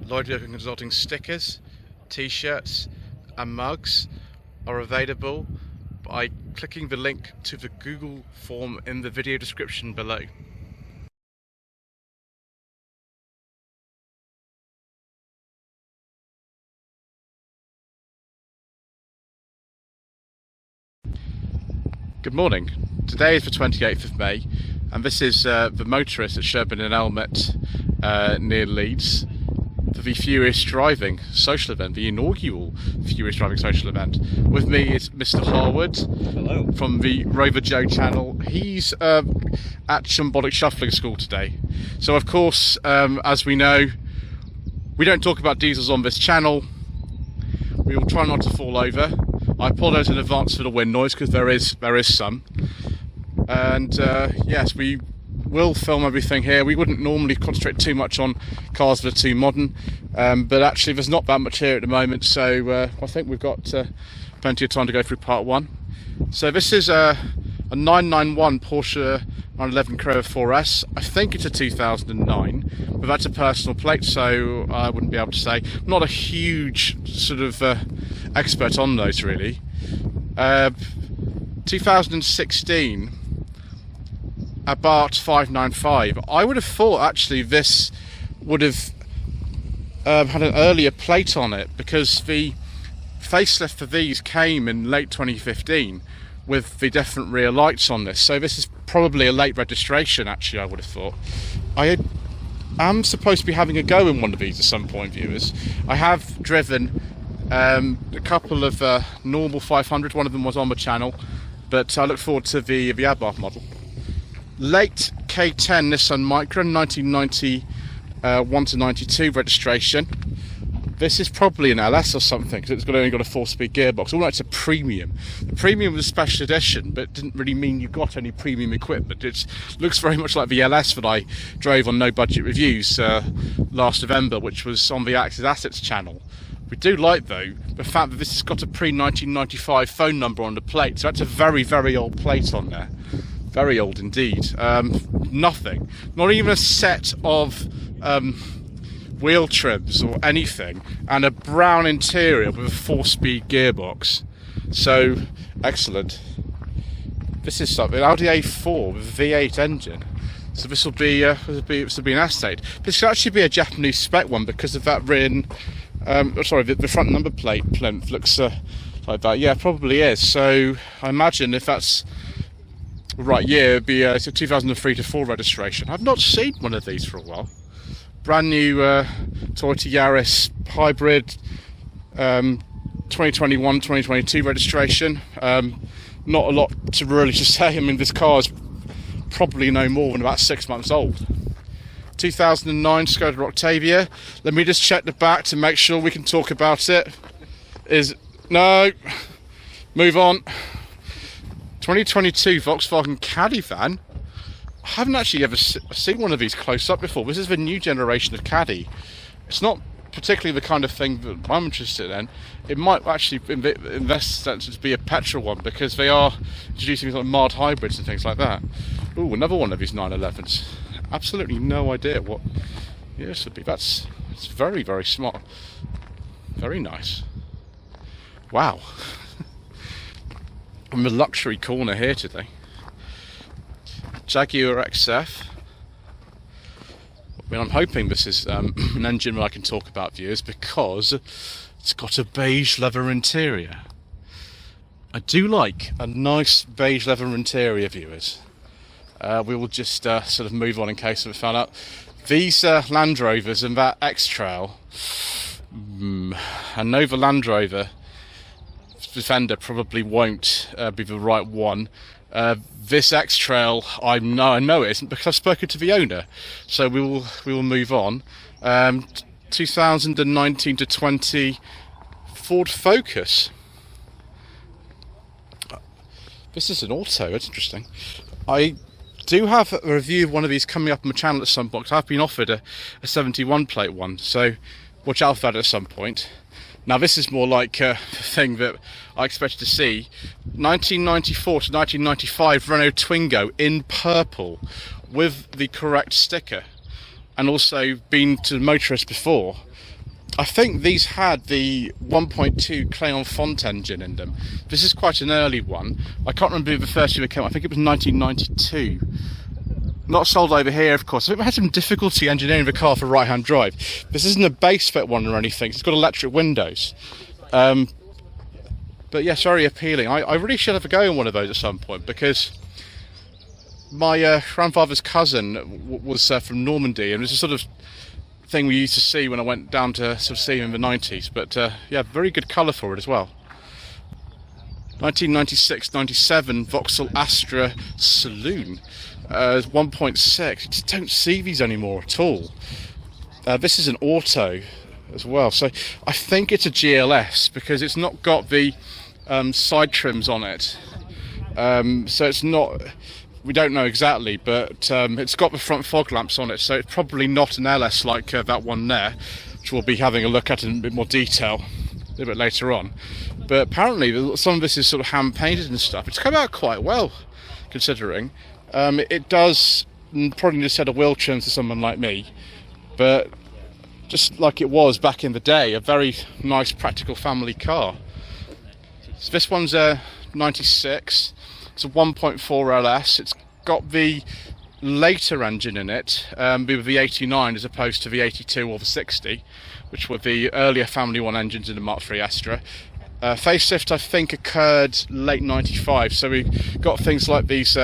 Lloyd Consulting stickers, t-shirts and mugs are available by clicking the link to the Google form in the video description below. Good morning. Today is the 28th of May and this is the Motorist at Sherburn and Elmet near Leeds for the Furiousdriving social event, the inaugural Furiousdriving social event. With me is Mr. Harwood. Hello. From the Rover Joe channel. He's at Shambolic Shuffling school today. So of course, as we know, we don't talk about diesels on this channel. We will try not to fall over. I apologise in advance for the wind noise because there is some. And yes, we will film everything here. We wouldn't normally concentrate too much on cars that are too modern, but actually there's not that much here at the moment, so I think we've got plenty of time to go through part one. So this is a 991 Porsche 911 Carrera 4S. I think it's a 2009, but that's a personal plate, so I wouldn't be able to say. I'm not a huge sort of expert on those really. 2016 Abarth 595. I would have thought actually this would have had an earlier plate on it, because the facelift for these came in late 2015 with the different rear lights on this, so this is probably a late registration actually, I would have thought. I am supposed to be having a go in one of these at some point, viewers. I have driven a couple of normal 500, one of them was on the channel, but I look forward to the Abarth model. Late K10 Nissan Micra 1991 to 92 registration. This is probably an LS or something because it's only got a 4-speed gearbox. Although it's a premium. The premium was a special edition, but it didn't really mean you got any premium equipment. It looks very much like the LS that I drove on No Budget Reviews last November, which was on the Axis Assets channel. We do like, though, the fact that this has got a pre-1995 phone number on the plate, so that's a very, very old plate on there. Very old indeed. Nothing, not even a set of wheel trims or anything, and a brown interior with a 4-speed gearbox. So excellent. This is something, Audi A4 with a V8 engine. So this will be an S8. This could actually be a Japanese spec one because of that written. Sorry, the front number plate plinth looks like that. Yeah, probably is. So I imagine if that's right, yeah, it'd be it's a 2003 to 4 registration. I've not seen one of these for a while. Brand new Toyota Yaris hybrid, 2021-2022 registration. Not a lot to really just say. I mean, this car is probably no more than about 6 months old. 2009 Skoda Octavia. Let me just check the back to make sure we can talk about it. No, move on. 2022 Volkswagen Caddy van. I haven't actually ever seen one of these close up before. This is the new generation of Caddy. It's not particularly the kind of thing that I'm interested in. It might actually invest to be a petrol one, because they are introducing things like mild hybrids and things like that. Ooh, another one of these 911s. Absolutely no idea what this would be. It's very, very smart. Very nice. Wow. I'm in the luxury corner here today. Jaguar XF. I mean, I'm hoping this is an engine that I can talk about, viewers, because it's got a beige leather interior. I do like a nice beige leather interior, viewers. We will just sort of move on in case we found out. These Land Rovers and that X-Trail, I know the Land Rover Defender probably won't be the right one. This X-Trail, I know it isn't, because I've spoken to the owner. So we will move on. 2019 to 20 Ford Focus. This is an auto. It's interesting. I do have a review of one of these coming up on my channel at some point. I've been offered a 71 plate one, so watch out for that at some point. Now this is more like a thing that I expected to see. 1994 to 1995 Renault Twingo in purple with the correct sticker, and also been to Motorist before. I think these had the 1.2 Cléon-Font engine in them. This is quite an early one. I can't remember the first year it came out. I think it was 1992. Not sold over here, of course. I think we had some difficulty engineering the car for right-hand drive. This isn't a base fit one or anything. It's got electric windows. But yes, very appealing. I really should have a go in one of those at some point, because my grandfather's cousin was from Normandy, and it was a sort of thing we used to see when I went down to sort of see him in the 90s. But yeah, very good colour for it as well. 1996-97 Vauxhall Astra Saloon. 1.6. You just don't see these anymore at all. This is an auto as well, so I think it's a GLS because it's not got the side trims on it. So it's not, we don't know exactly, but it's got the front fog lamps on it, so it's probably not an LS like that one there, which we'll be having a look at in a bit more detail a little bit later on. But apparently some of this is sort of hand painted and stuff. It's come out quite well, considering. It does probably need a set of wheel trims to someone like me, but just like it was back in the day, a very nice practical family car. So this one's a 96. It's a 1.4 LS. It's got the later engine in it, with the 89 as opposed to the 82 or the 60, which were the earlier Family 1 engines in the Mark III Astra. Facelift, I think, occurred late 95, so we got things like these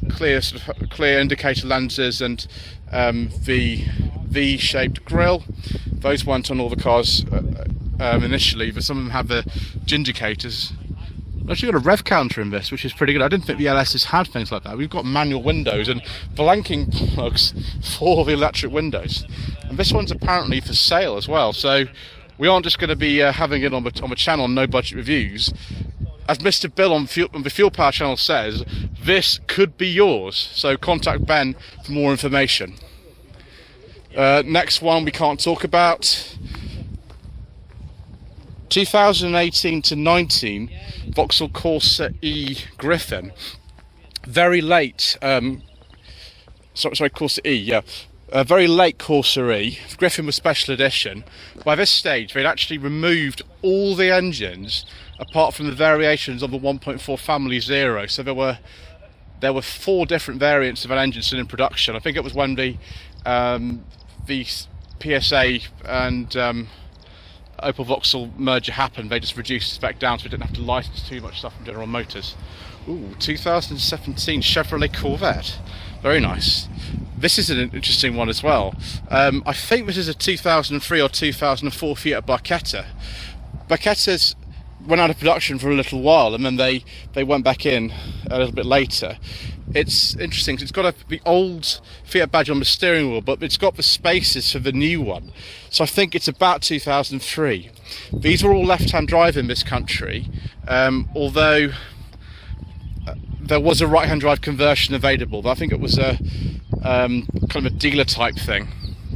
clear indicator lenses and the V-shaped grille. Those weren't on all the cars initially, but some of them have the gingicators. We've actually got a rev counter in this, which is pretty good. I didn't think the LSs had things like that. We've got manual windows and blanking plugs for the electric windows. And this one's apparently for sale as well, so we aren't just going to be having it on the channel on No Budget Reviews. As Mr. Bill on the Fuel Power channel says, this could be yours, so contact Ben for more information. Next one we can't talk about. 2018 to 19, Vauxhall Corsa E Griffin. Very late, sorry, Corsa E, yeah. Very late Corsa E. Griffin was special edition. By this stage, they'd actually removed all the engines apart from the variations of the 1.4 Family Zero. So there were 4 different variants of an engine still in production. I think it was when the PSA and Opel Vauxhall merger happened, they just reduced the spec down so we didn't have to license too much stuff from General Motors. Ooh, 2017 Chevrolet Corvette. Very nice. This is an interesting one as well. I think this is a 2003 or 2004 Fiat Barchetta. Barchettas went out of production for a little while, and then they went back in a little bit later. It's interesting because it's got the old Fiat badge on the steering wheel, but it's got the spaces for the new one. So I think it's about 2003. These were all left-hand drive in this country, although there was a right-hand drive conversion available. But I think it was a kind of a dealer type thing,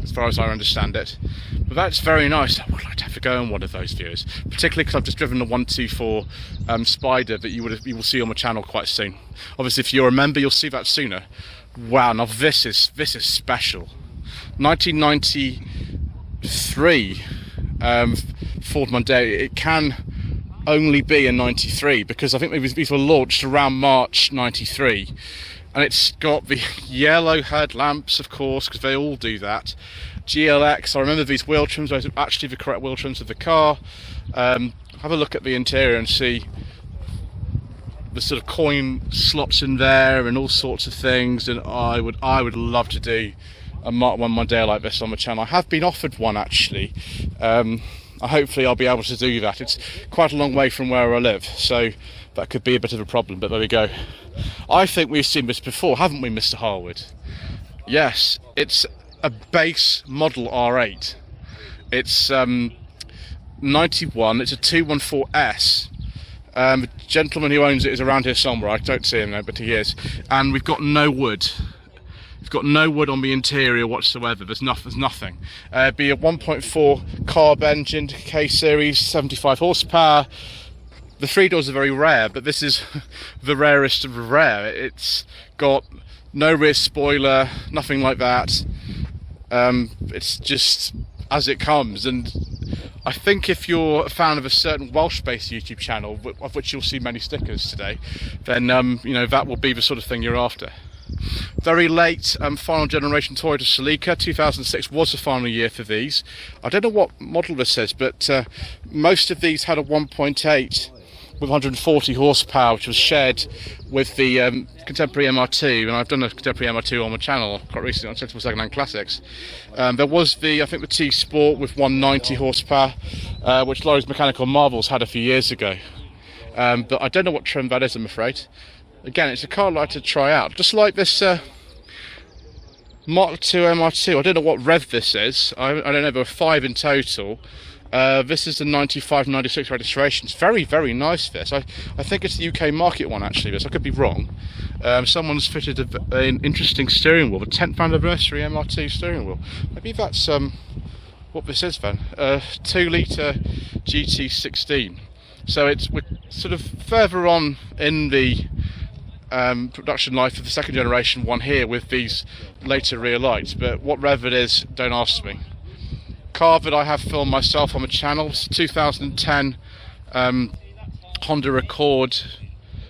as far as I understand it. But that's very nice. I would like to have to go on one of those, viewers, particularly because I've just driven the 124 Spider that you will see on my channel quite soon. Obviously, if you're a member, you'll see that sooner. Wow, now this is special. 1993 Ford Mondeo. It can only be a 93 because I think these were launched around March 93. And it's got the yellow headlamps, of course, because they all do that. GLX, I remember these wheel trims, those are actually the correct wheel trims of the car. Have a look at the interior and see the sort of coin slots in there and all sorts of things. And I would love to do a Mark I Mondeo like this on the channel. I have been offered one, actually. Hopefully I'll be able to do that. It's quite a long way from where I live, so that could be a bit of a problem, but there we go. I think we've seen this before, haven't we, Mr. Harwood? Yes, it's a base model R8. It's 91, it's a 214S. The gentleman who owns it is around here somewhere. I don't see him now, but he is. And we've got no wood. We've got no wood on the interior whatsoever. There's nothing. It'd be a 1.4 carb engine, K-series, 75 horsepower. The 3 doors are very rare, but this is the rarest of the rare. It's got no rear spoiler, nothing like that. It's just as it comes, and I think if you're a fan of a certain Welsh-based YouTube channel, of which you'll see many stickers today, then you know, that will be the sort of thing you're after. Very late final generation Toyota Celica. 2006 was the final year for these. I don't know what model this is, but most of these had a 1.8 with 140 horsepower, which was shared with the contemporary MR2, and I've done a contemporary MR2 on my channel quite recently on Sensible Secondhand Classics. There was I think the T-Sport with 190 horsepower, which Lloyd's Mechanical Marvels had a few years ago. But I don't know what trim that is, I'm afraid. Again, it's a car I'd like to try out, just like this Mark II MR2. I don't know what rev this is. I don't know, there were 5 in total. This is the 95-96 registration. It's very, very nice, this. I think it's the UK market one, actually, this. I could be wrong. Someone's fitted an interesting steering wheel, the 10th anniversary MR2 steering wheel. Maybe that's what this is then. 2-litre GT16. So we're sort of further on in the production life of the second generation one here with these later rear lights, but what rev it is, don't ask me. Car that I have filmed myself on the channel. It's 2010 Honda Accord.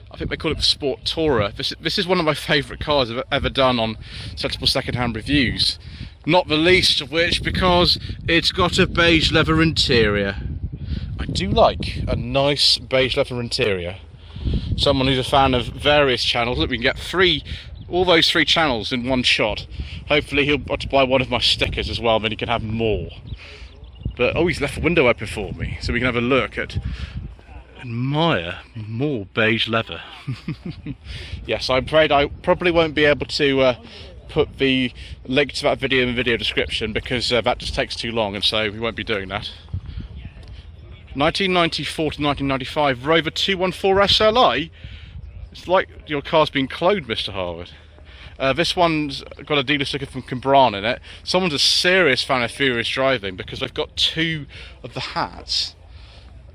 I think they call it the Sport Tourer. This is one of my favourite cars I've ever done on Sensible Secondhand Reviews. Not the least of which because it's got a beige leather interior. I do like a nice beige leather interior. Someone who's a fan of various channels, look, we can get all those 3 channels in one shot. Hopefully he'll want to buy one of my stickers as well, then he can have more. But oh, he's left the window open for me, so we can have a look at, admire more beige leather. Yes, I'm afraid I probably won't be able to put the link to that video in the video description, because that just takes too long, and so we won't be doing that. 1994 to 1995 Rover 214 SLI. It's like your car's been cloned, Mr. Harwood. This one's got a dealer sticker from Cambran in it. Someone's a serious fan of Furiousdriving because they've got 2 of the hats.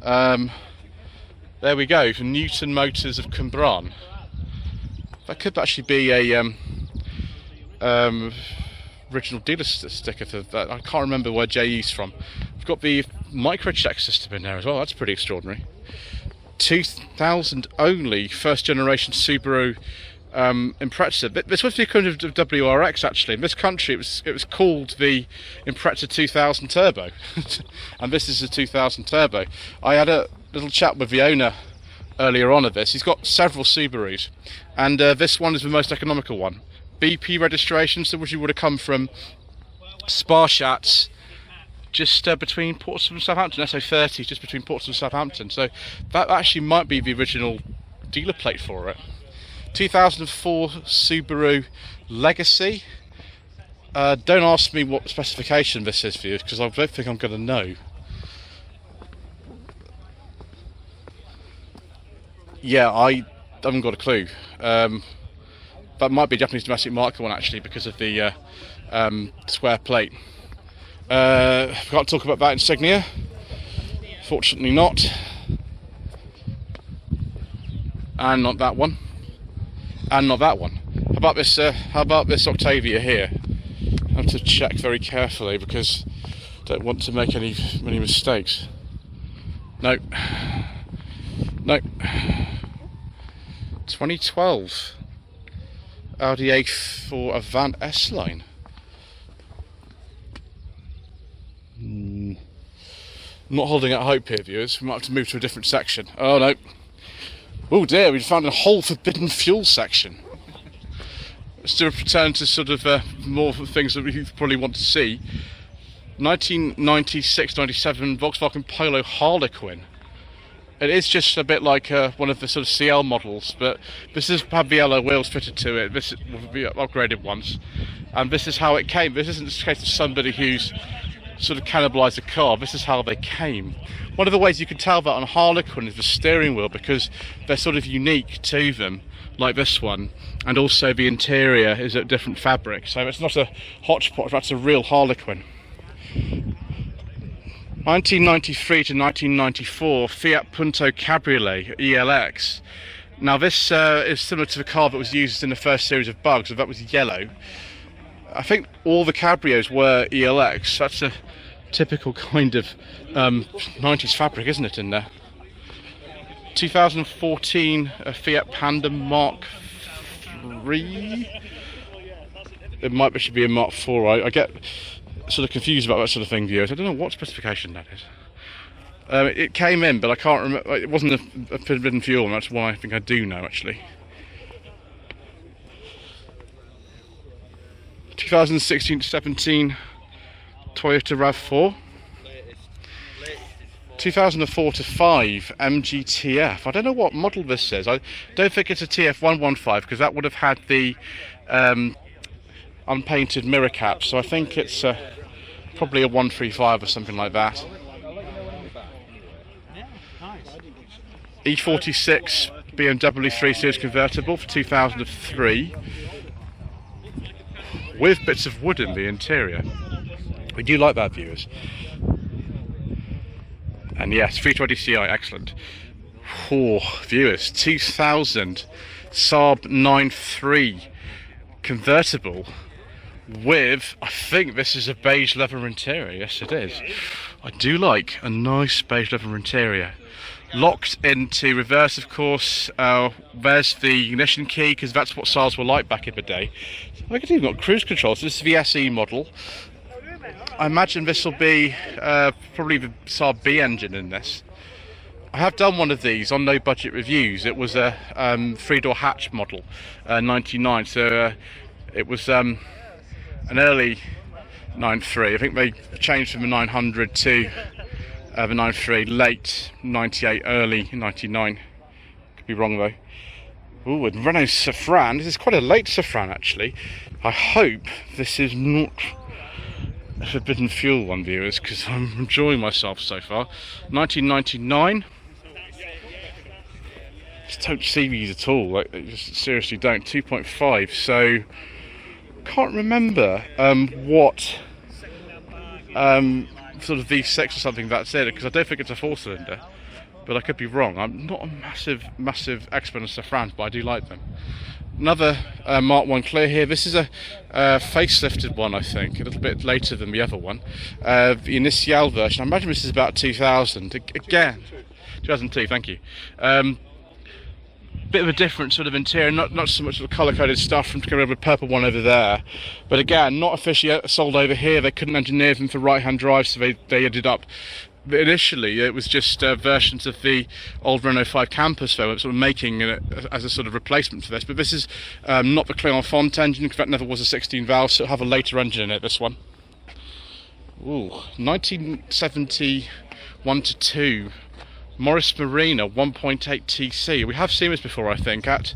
There we go, from Newton Motors of Cambran. That could actually be a original dealer sticker for that. I can't remember where JE's from. We've got the microcheck system in there as well. That's pretty extraordinary. 2000 only first generation Subaru Impreza. This was the equivalent of WRX actually. In this country it was called the Impreza 2000 Turbo. And this is the 2000 Turbo. I had a little chat with the owner earlier on of this. He's got several Subarus, and this one is the most economical one. BP registration, so which would have come from Sparshats, just between Portsmouth and Southampton, SO30, just between Portsmouth and Southampton. So that actually might be the original dealer plate for it. 2004 Subaru Legacy. Don't ask me what specification this is for you, because I don't think I'm going to know. Yeah, I haven't got a clue. That might be a Japanese domestic market one actually, because of the square plate. Forgot to talk about that insignia. Fortunately not. And not that one. And not that one. How about this Octavia here? I have to check very carefully because I don't want to make many mistakes. Nope. Nope. 2012 Audi A4 Avant S-Line. Not holding out hope here, viewers. We might have to move to a different section. Oh no. Oh dear, we found a whole forbidden fuel section. Let's do a return to sort of more things that we probably want to see. 1996-97 Volkswagen Polo Harlequin. It is just a bit like one of the sort of CL models, but this has had the yellow wheels fitted to it. This will be upgraded once, and this is how it came. This isn't just a case of somebody who's sort of cannibalised a car. This is how they came. One of the ways you can tell that on a Harlequin is the steering wheel, because they're sort of unique to them, like this one, and also the interior is a different fabric. So it's not a hodgepodge, that's a real Harlequin. 1993 to 1994 Fiat Punto Cabriolet ELX. Now this is similar to the car that was used in the first series of Bugs, so that was yellow. I think all the Cabrios were ELX. That's a typical kind of 90s fabric, isn't it, in there? 2014 Fiat Panda Mark III. It might actually be a Mark IV. I get sort of confused about that sort of thing, viewers. I don't know what specification that is. It came in, but I can't remember. It wasn't a forbidden fuel, and that's why I think I do know, actually. 2016-17 Toyota RAV4. 2004-5 MG-TF. I don't know what model this is. I don't think it's a TF115 because that would have had the unpainted mirror cap. So I think it's probably a 135 or something like that. E46 BMW 3 Series convertible for 2003 with bits of wood in the interior. We do like that, viewers. And yes, 320 Ci, excellent. Oh, viewers, 2000 Saab 9.3 convertible with, I think this is a beige leather interior. Yes, it is. I do like a nice beige leather interior. Locked into reverse, of course. There's the ignition key, because that's what Saabs were like back in the day. I could even got cruise control. So this is the SE model. I imagine this will be probably the Saab B engine in this. I have done one of these on No Budget Reviews. It was a 3-door hatch model, 99. So it was an early 9.3. I think they changed from the 900 to the 9.3, late 98, early 99. Could be wrong though. Ooh, and Renault Safran. This is quite a late Safran actually. I hope this is not a forbidden fuel one, viewers, because I'm enjoying myself so far. 1999. Just don't see these at all. Like, just seriously don't. 2.5. So can't remember what sort of V6 or something that's in it, because I don't think it's a 4-cylinder, but I could be wrong. I'm not a massive expert on Safrans, but I do like them. Another Mark I Clear here. This is a facelifted one, I think, a little bit later than the other one. The Initial version. I imagine this is about 2000. Again, 2002. Thank you. Bit of a different sort of interior, not so much of the colour-coded stuff from the purple one over there, but again, not officially sold over here. They couldn't engineer them for right-hand drive, so they ended up. Initially, it was just versions of the old Renault 5 Campus, though, sort of making it as a sort of replacement for this. But this is not the Clermont engine, because that never was a 16 valve, so it'll have a later engine in it. This one. Ooh, 1971-2. Morris Marina 1.8 TC. We have seen this before, I think, at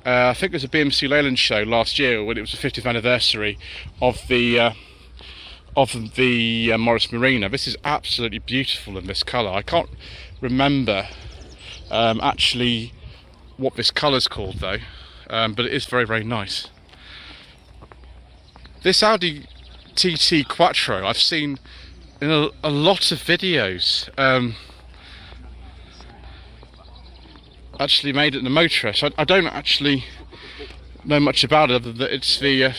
I think there's a BMC Leyland show last year when it was the 50th anniversary of the Morris Marina. This is absolutely beautiful in this colour. I can't remember actually what this colour's called though, but it is very nice. This Audi TT Quattro I've seen in a lot of videos. Actually made it in the Motorist. I don't actually know much about it other than it's the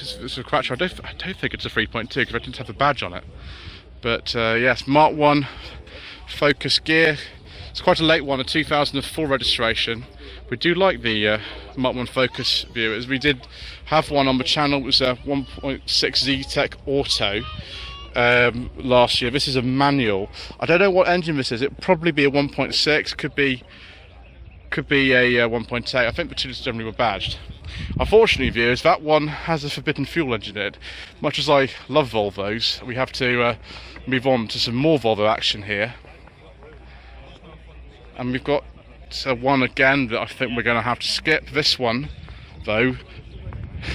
Quattro. I don't think it's a 3.2 because I didn't have the badge on it. But yes, Mark I Focus gear. It's quite a late one, a 2004 registration. We do like the Mark I Focus, viewers. We did have one on the channel. It was a 1.6 Z-Tech Auto last year. This is a manual. I don't know what engine this is. It'll probably be a 1.6. Could be a 1.8. I think the two generally were badged. Unfortunately, viewers, that one has a forbidden fuel engine in it. Much as I love Volvos, we have to move on to some more Volvo action here. And we've got one again that I think we're going to have to skip. This one, though,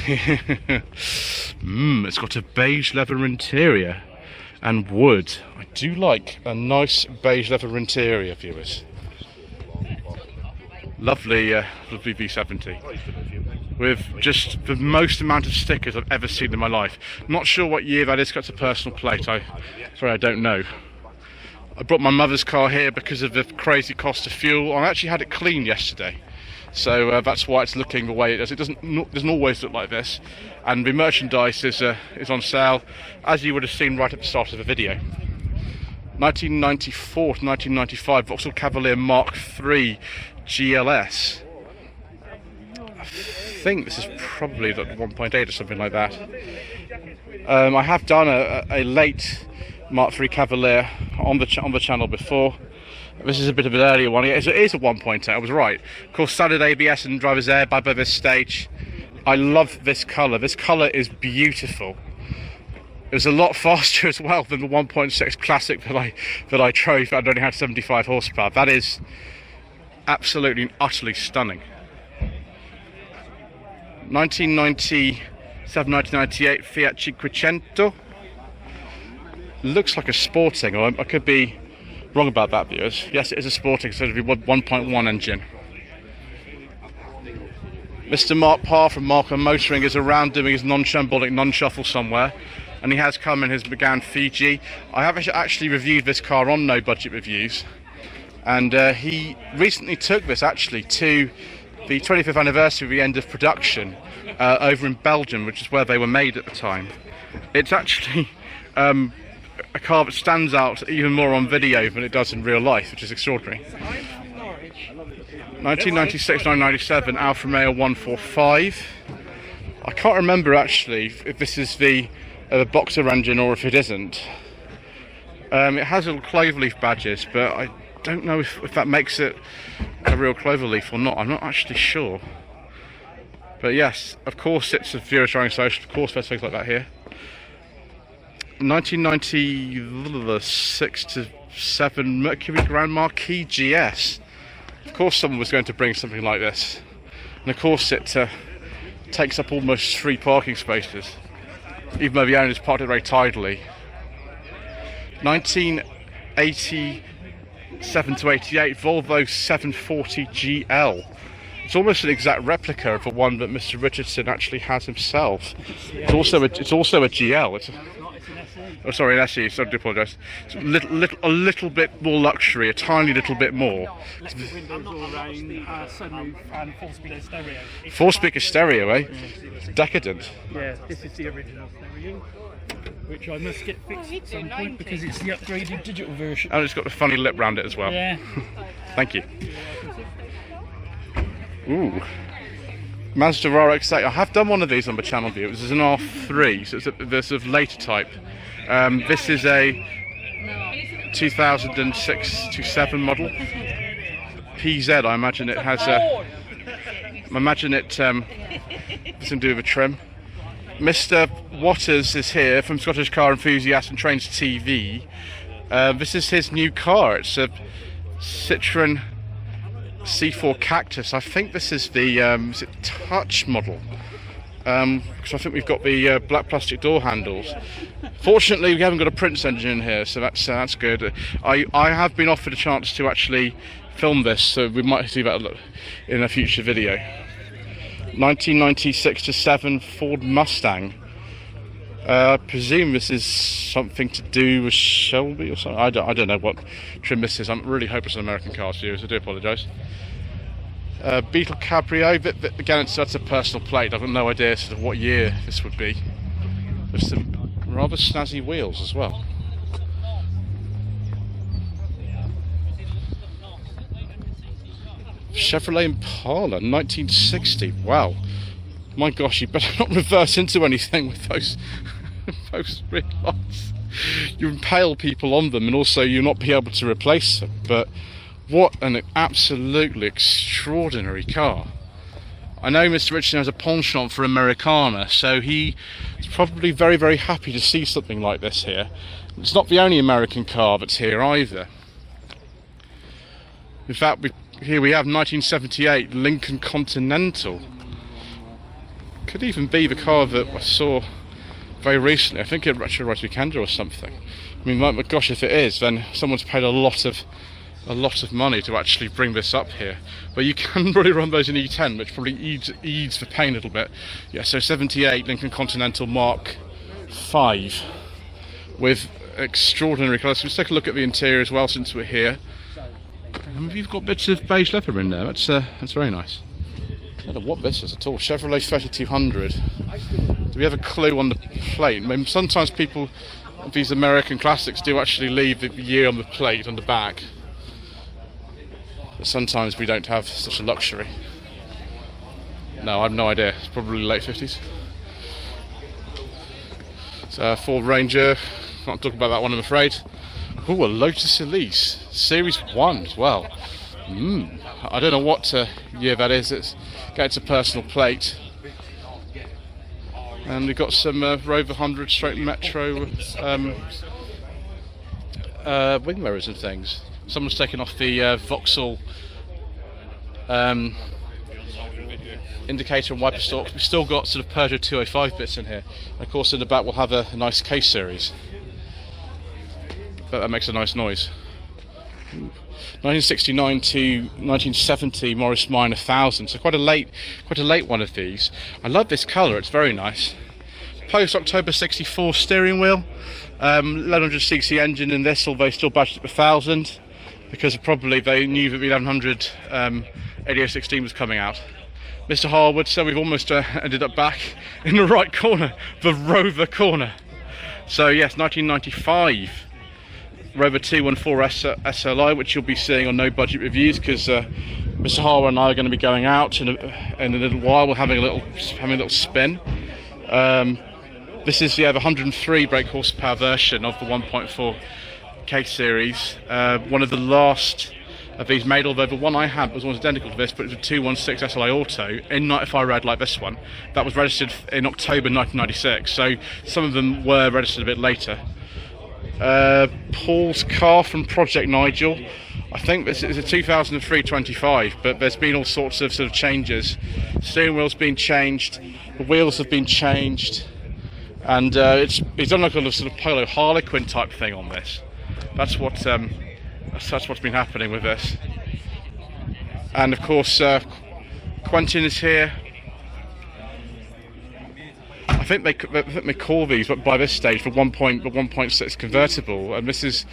it's got a beige leather interior and wood. I do like a nice beige leather interior, viewers. Lovely V70 with just the most amount of stickers I've ever seen in my life. Not sure what year that is, because it's a personal plate. I don't know. I brought my mother's car here because of the crazy cost of fuel. I actually had it cleaned yesterday, so that's why it's looking the way it does. It doesn't always look like this, and the merchandise is on sale, as you would have seen right at the start of the video. 1994 to 1995 Vauxhall Cavalier Mark III GLS. I think this is probably the 1.8 or something like that. I have done a late Mark III Cavalier on the channel before. This is a bit of an earlier one. It is a 1.8, I was right. Of course, standard ABS and driver's airbag by this stage. I love this colour. This colour is beautiful. It was a lot faster as well than the 1.6 Classic that I drove and only had 75 horsepower. That is absolutely and utterly stunning. 1997, 1998 Fiat Cinquecento. Looks like a Sporting, or I could be wrong about that, viewers. Yes, it is a Sporting, so it'll be 1.1 engine. Mr. Mark Parr from Mark and Motoring is around doing his non-shambolic non-shuffle somewhere, and he has come in his Megane Fiji. I have actually reviewed this car on No Budget Reviews, and he recently took this actually to the 25th anniversary of the end of production over in Belgium, which is where they were made at the time. It's actually a car that stands out even more on video than it does in real life, which is extraordinary. 1996-1997 Alfa Romeo 145. I can't remember actually if this is the Boxer engine or if it isn't. It has little cloverleaf badges, but I don't know if that makes it a real cloverleaf or not. I'm not actually sure. But yes, of course it's a Furiousdriving social. Of course there's things like that here. 1996 to 7 Mercury Grand Marquis GS. Of course someone was going to bring something like this, and of course it takes up almost 3 parking spaces, even though the owners parked it very tidily. 1987 to 88 Volvo 740 GL. It's almost an exact replica of the one that Mr. Richardson actually has himself. It's also a GL. Oh, sorry, an SE. So I do apologise. It's a little bit more luxury, a tiny little bit more. Electric windows all around, sunroof and 4-speaker stereo. 4-speaker stereo, eh? Yeah. Decadent. Yeah, this is the original stereo, which I must get fixed at some point because it's the upgraded digital version. And it's got the funny lip round it as well. Yeah. Thank you. Ooh. Mazda RX-8. I have done one of these on the channel view. This is an R3, so it's the sort of later type. This is a 2006-7 model. PZ, I imagine it has a... I imagine it has something to do with a trim. Mr. Waters is here from Scottish Car Enthusiast and Trains TV. This is his new car. It's a Citroën C4 Cactus. I think this is the is it Touch model, because I think we've got the black plastic door handles. Fortunately we haven't got a Prince engine in here, so that's good. I have been offered a chance to actually film this, so we might see that in a future video. 1996 to 7 Ford Mustang. I presume this is something to do with Shelby or something. I don't know what trim this is. I'm really hoping it's an American car, viewers. I do apologise. Beetle Cabrio. Again, that's a personal plate. I've got no idea sort of what year this would be. There's some rather snazzy wheels as well. Chevrolet Impala, 1960. Wow. My gosh, you better not reverse into anything with those rear lights. You impale people on them, and also you'll not be able to replace them. But what an absolutely extraordinary car. I know Mr. Richardson has a penchant for Americana, so he is probably very, very happy to see something like this here. It's not the only American car that's here either. In fact, here we have 1978 Lincoln Continental. Could even be the car that I saw very recently. I think it actually arrived to Canada or something. I mean, my gosh, if it is, then someone's paid a lot of money to actually bring this up here. But you can really run those in E10, which probably eases the pain a little bit. Yeah, so 78 Lincoln Continental Mark V with extraordinary colours. Let's take a look at the interior as well, since we're here. And you've got bits of beige leather in there. That's very nice. I don't know what this is at all. Chevrolet 3200. Do we have a clue on the plate? I mean, sometimes people these American classics do actually leave the year on the plate on the back. But sometimes we don't have such a luxury. No, I have no idea. It's probably late 50s. So Ford Ranger, can't talk about that one I'm afraid. Oh, a Lotus Elise, Series 1 as well. I don't know what year that is. It's a personal plate. And we've got some Rover 100 straight Metro wing mirrors and things. Someone's taken off the Vauxhall indicator and wiper stalk. We've still got sort of Peugeot 205 bits in here. And of course in the back we'll have a nice case series. But that makes a nice noise. 1969 to 1970 Morris Mine 1000, so quite a late one of these. I love this colour, it's very nice. Post October 64 steering wheel, 1100cc engine in this, although still badged at 1000 because probably they knew that the 1100 8016 was coming out. Mr. Harwood, so we've almost ended up back in the right corner, the Rover corner. So yes, 1995 Rover 214 SLI, which you'll be seeing on No Budget Reviews, because Mr. Harwood and I are going to be going out in a little while. We're having a little spin. This is the 103 brake horsepower version of the 1.4 K series. One of the last of these made, although the one I had was almost identical to this, but it was a 216 SLI Auto in 95 red like this one. That was registered in October 1996, so some of them were registered a bit later. Paul's car from Project Nigel. I think this is a 2003 25, but there's been all sorts of changes. Steering wheel's been changed, the wheels have been changed, and he's done like a sort of Polo Harlequin type thing on this. That's what's been happening with this. And of course Quentin is here. I think they call these by this stage the 1.6 convertible, and this is,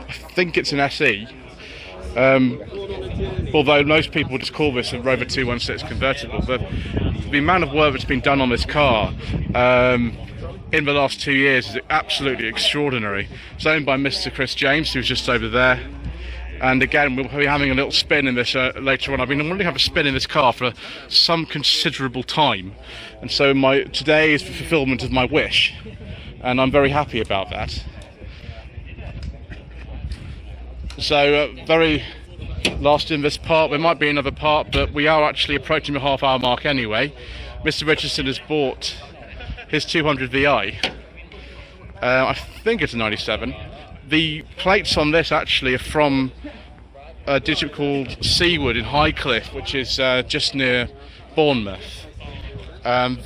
I think it's an SE. Although most people just call this a Rover 216 convertible. But the amount of work that's been done on this car in the last 2 years is absolutely extraordinary. It's owned by Mr. Chris James, who's just over there. And again, we'll be having a little spin in this later on. I've been wanting to have a spin in this car for some considerable time, and so today is the fulfilment of my wish, and I'm very happy about that. So very last in this part. There might be another part, but we are actually approaching the half-hour mark anyway. Mr. Richardson has bought his 200 VI. I think it's a 97. The plates on this actually are from a dealership called Seawood in Highcliffe, which is just near Bournemouth.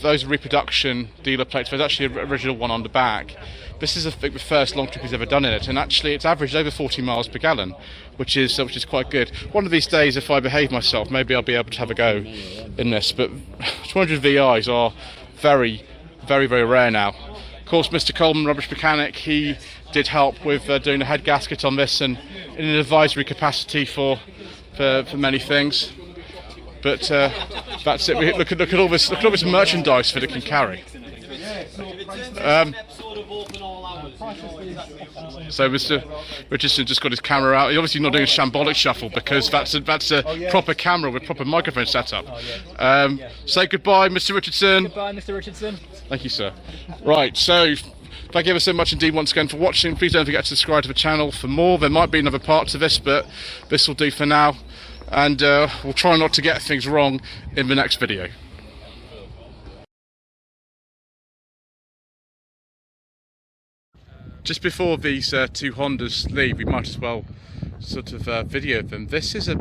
Those are reproduction dealer plates. There's actually an original one on the back. This is, I think, the first long trip he's ever done in it, and actually it's averaged over 40 miles per gallon, which is quite good. One of these days, if I behave myself, maybe I'll be able to have a go in this. But 200 VIs are very, very, very rare now. Of course, Mr. Coleman, rubbish mechanic, he did help with doing the head gasket on this, and in an advisory capacity for many things. But that's it. Look at all this merchandise that it can carry. So Mr. Richardson just got his camera out. He's obviously not doing a shambolic shuffle because that's a proper camera with proper microphone setup. Say goodbye, Mr. Richardson. Goodbye, Mr. Richardson. Thank you, sir. Right, so thank you ever so much indeed once again for watching. Please don't forget to subscribe to the channel for more. There might be another part to this, but this will do for now. And we'll try not to get things wrong in the next video. Just before these two Hondas leave, we might as well sort of video them. This is a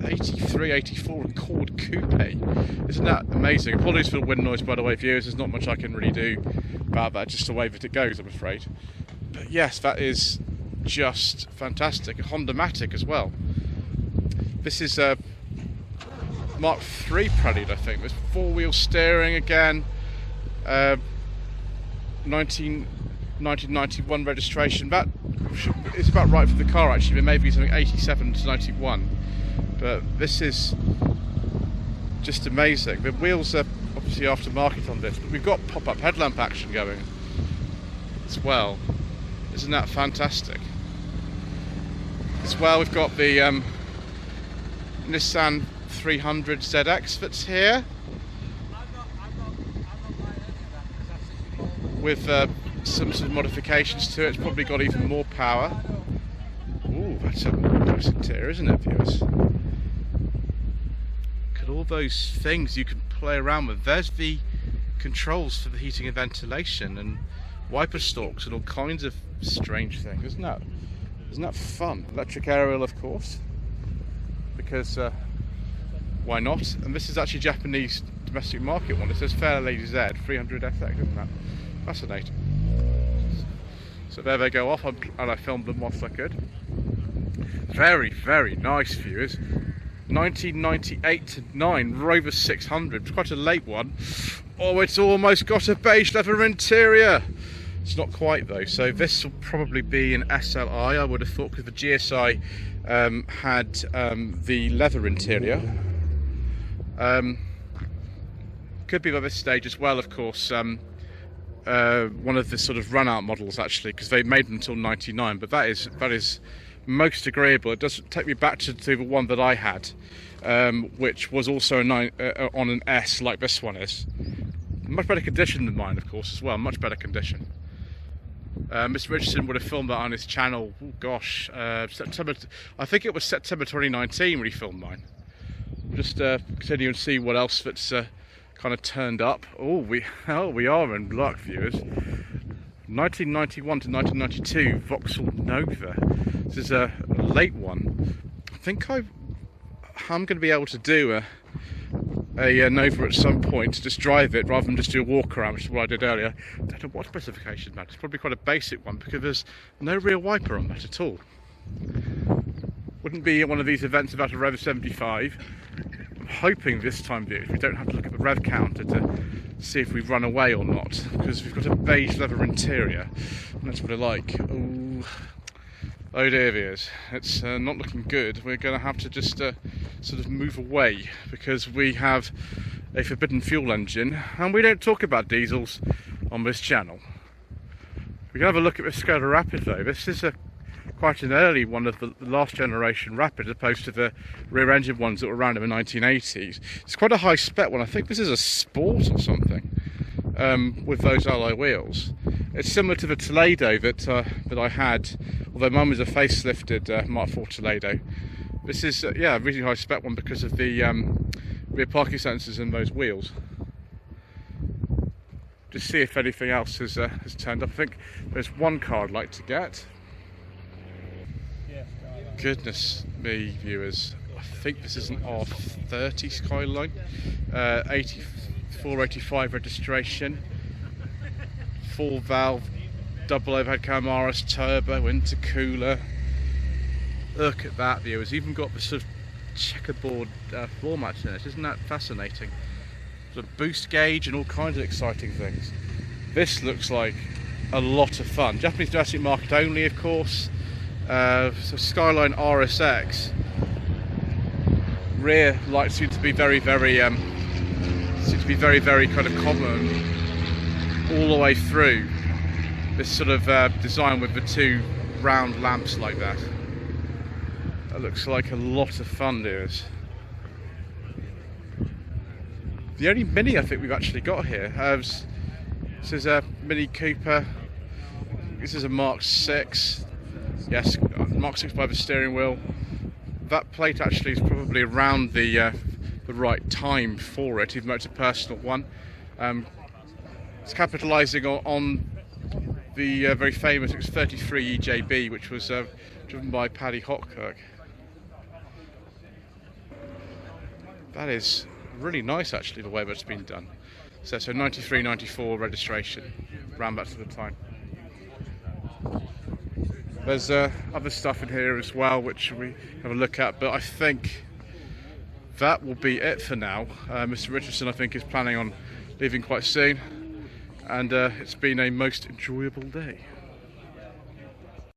83, 84 Accord Coupe. Isn't that amazing? Apologies for the wind noise, by the way, viewers. There's not much I can really do about that, just the way that it goes, I'm afraid. But yes, that is just fantastic. A Honda-matic as well. This is a Mark III Prelude, I think. There's four-wheel steering again. 1991 registration. That is about right for the car, actually. There may be something 87 to 91. But this is just amazing. The wheels are obviously aftermarket on this, but we've got pop-up headlamp action going as well. Isn't that fantastic? As well, we've got the Nissan 300 ZX that's here, with some sort of modifications to it. It's probably got even more power. Ooh, that's a nice interior, isn't it, viewers? Look at all those things you can play around with. There's the controls for the heating and ventilation, and wiper stalks, and all kinds of strange things. Isn't that fun? Electric aerial, of course, because why not? And this is actually Japanese domestic market one. It says Fair Lady Z 300 FX, isn't that fascinating? So there they go off, and I filmed them whilst I could. Very, very nice, viewers. 1998-9 Rover 600. It's quite a late one. Oh, it's almost got a beige leather interior. It's not quite though, so this will probably be an SLI, I would have thought, because the GSI had the leather interior. Could be by this stage as well, of course, one of the sort of run-out models actually, because they made them until '99. But that is most agreeable. It doesn't take me back to the one that I had, which was also on an S like this one is. Much better condition than mine, of course, as well. Much better condition. Mr. Richardson would have filmed that on his channel. Oh gosh, September. I think it was September 2019 when he filmed mine. Just continue and see what else that's kind of turned up. Oh, we are in luck, viewers. 1991 to 1992 Vauxhall Nova. This is a late one. I think I'm going to be able to do a Nova at some point, to just drive it rather than just do a walk around, which is what I did earlier. I don't know what specification that. It's probably quite a basic one because there's no rear wiper on that at all. Wouldn't be one of these events without a Rev 75. I'm hoping this time, viewers, we don't have to look at the rev counter to see if we've run away or not, because we've got a beige leather interior, and that's what I like. Ooh. Oh dear, viewers, it's not looking good. We're going to have to just sort of move away, because we have a forbidden fuel engine, and we don't talk about diesels on this channel. We can have a look at this Skoda Rapid though. This is quite an early one of the last generation Rapid, as opposed to the rear engine ones that were around in the 1980s. It's quite a high spec one. I think this is a Sport or something, with those alloy wheels. It's similar to the Toledo that I had, although mine was a facelifted Mark IV Toledo. This is yeah, a really high spec one because of the rear parking sensors in those wheels. Just see if anything else has turned up. I think there's one car I'd like to get. Goodness me, viewers, I think this is an R30 Skyline, 8485 registration, full valve, double overhead cam RS turbo, intercooler. Look at that, viewers, even got the sort of checkerboard floor mats in it. Isn't that fascinating? Sort of boost gauge and all kinds of exciting things. This looks like a lot of fun. Japanese domestic market only, of course. So Skyline RSX rear lights seem to be very kind of common all the way through. This sort of design with the two round lamps like that. That looks like a lot of fun, dears. The only Mini I think we've actually got here. This is a Mini Cooper. This is a Mark VI. Yes, Mark VI by the steering wheel. That plate actually is probably around the right time for it, even though it's a personal one. It's capitalising on the very famous X33 EJB, which was driven by Paddy Hopkirk. That is really nice, actually, the way that's been done. So 93, 94 registration, round back to the time. There's other stuff in here as well, which we have a look at, but I think that will be it for now. Mr. Richardson, I think, is planning on leaving quite soon, and it's been a most enjoyable day.